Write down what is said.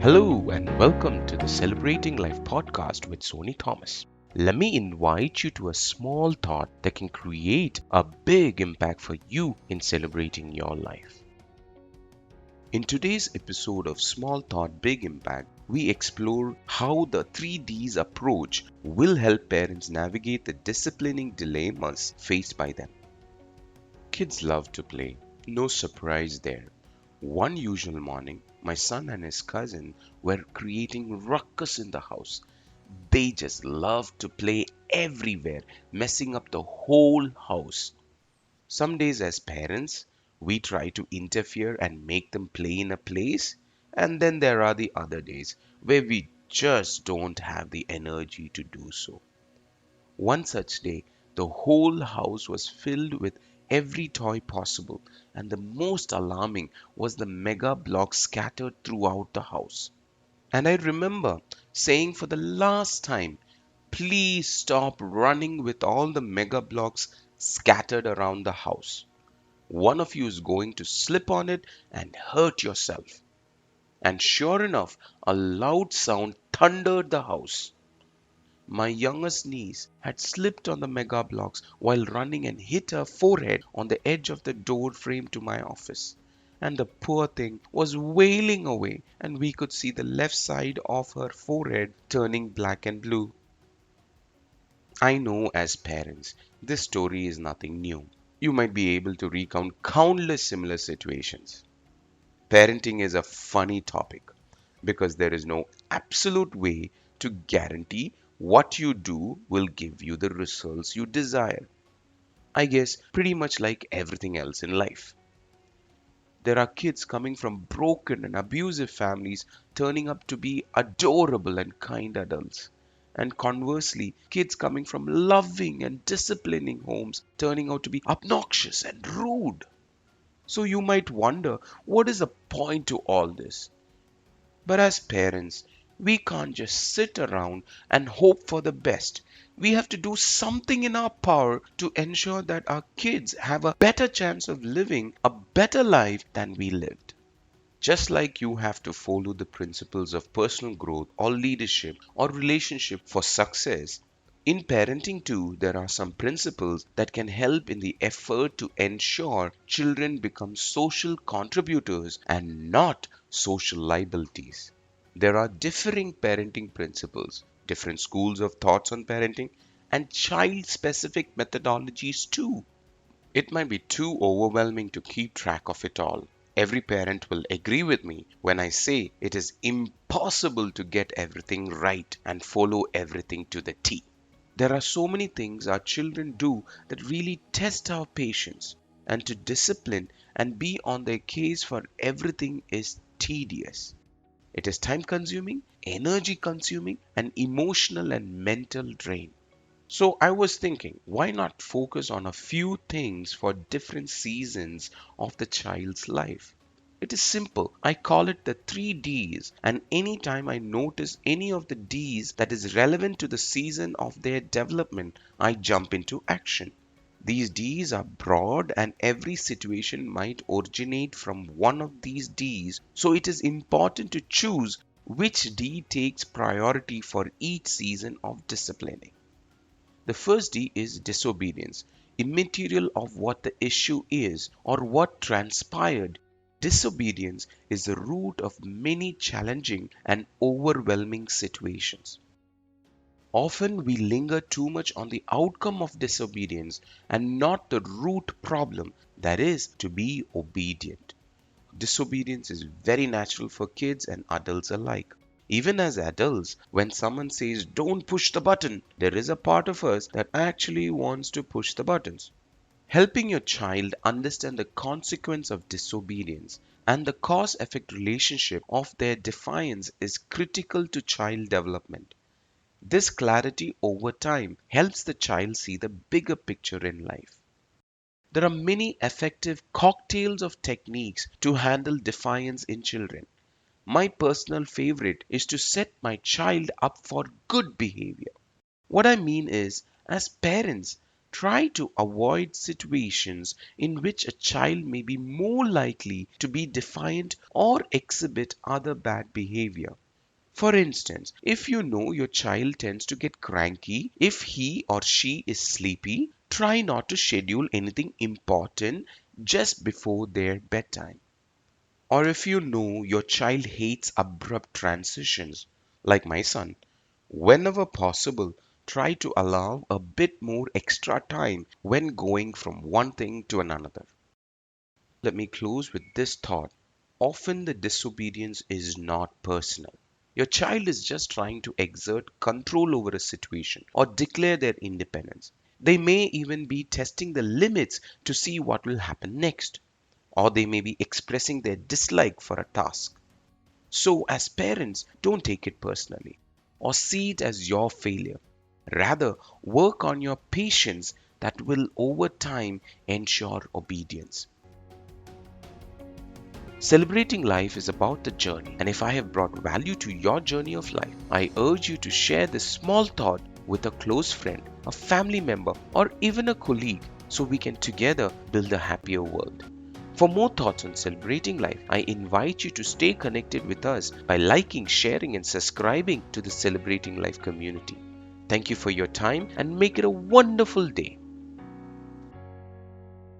Hello and welcome to the Celebrating Life podcast with Sony Thomas. Let me invite you to a small thought that can create a big impact for you in celebrating your life. In today's episode of Small Thought Big Impact, we explore how the 3Ds approach will help parents navigate the disciplining dilemmas faced by them. Kids love to play, no surprise there. One usual morning, my son and his cousin were creating ruckus in the house. They just love to play everywhere, messing up the whole house. Some days, as parents, we try to interfere and make them play in a place, and then there are the other days where we just don't have the energy to do so. One such day, the whole house was filled with every toy possible, and the most alarming was the mega blocks scattered throughout the house. And I remember saying for the last time, please stop running with all the mega blocks scattered around the house. One of you is going to slip on it and hurt yourself. And sure enough, a loud sound thundered the house. My youngest niece had slipped on the mega blocks while running and hit her forehead on the edge of the door frame to my office. And the poor thing was wailing away, and we could see the left side of her forehead turning black and blue. I know as parents, this story is nothing new. You might be able to recount countless similar situations. Parenting is a funny topic because there is no absolute way to guarantee what you do will give you the results you desire. I guess pretty much like everything else in life. There are kids coming from broken and abusive families turning up to be adorable and kind adults. And conversely, kids coming from loving and disciplining homes turning out to be obnoxious and rude. So you might wonder, what is the point to all this? But as parents, we can't just sit around and hope for the best. We have to do something in our power to ensure that our kids have a better chance of living a better life than we lived. Just like you have to follow the principles of personal growth or leadership or relationship for success, in parenting too, there are some principles that can help in the effort to ensure children become social contributors and not social liabilities. There are differing parenting principles, different schools of thoughts on parenting, and child specific methodologies too. It might be too overwhelming to keep track of it all. Every parent will agree with me when I say it is impossible to get everything right and follow everything to the T. There are so many things our children do that really test our patience, and to discipline and be on their case for everything is tedious. It is time consuming, energy consuming, and emotional and mental drain. So I was thinking, why not focus on a few things for different seasons of the child's life? It is simple. I call it the 3Ds, and anytime I notice any of the Ds that is relevant to the season of their development, I jump into action. These Ds are broad, and every situation might originate from one of these Ds, so it is important to choose which D takes priority for each season of disciplining. The first D is disobedience. Immaterial of what the issue is or what transpired, disobedience is the root of many challenging and overwhelming situations. Often we linger too much on the outcome of disobedience and not the root problem, that is, to be obedient. Disobedience is very natural for kids and adults alike. Even as adults, when someone says, don't push the button, there is a part of us that actually wants to push the buttons. Helping your child understand the consequence of disobedience and the cause effect relationship of their defiance is critical to child development. This clarity over time helps the child see the bigger picture in life. There are many effective cocktails of techniques to handle defiance in children. My personal favorite is to set my child up for good behavior. What I mean is, as parents, Try to avoid situations in which a child may be more likely to be defiant or exhibit other bad behavior. For instance, if you know your child tends to get cranky if he or she is sleepy, try not to schedule anything important just before their bedtime. Or if you know your child hates abrupt transitions, like my son, whenever possible, try to allow a bit more extra time when going from one thing to another. Let me close with this thought. Often the disobedience is not personal. Your child is just trying to exert control over a situation or declare their independence. They may even be testing the limits to see what will happen next, or they may be expressing their dislike for a task. So, as parents, don't take it personally or see it as your failure. Rather, work on your patience that will over time ensure obedience. Celebrating life is about the journey, and if I have brought value to your journey of life, I urge you to share this small thought with a close friend, a family member, or even a colleague so we can together build a happier world. For more thoughts on celebrating life, I invite you to stay connected with us by liking, sharing, and subscribing to the Celebrating Life community. Thank you for your time and make it a wonderful day.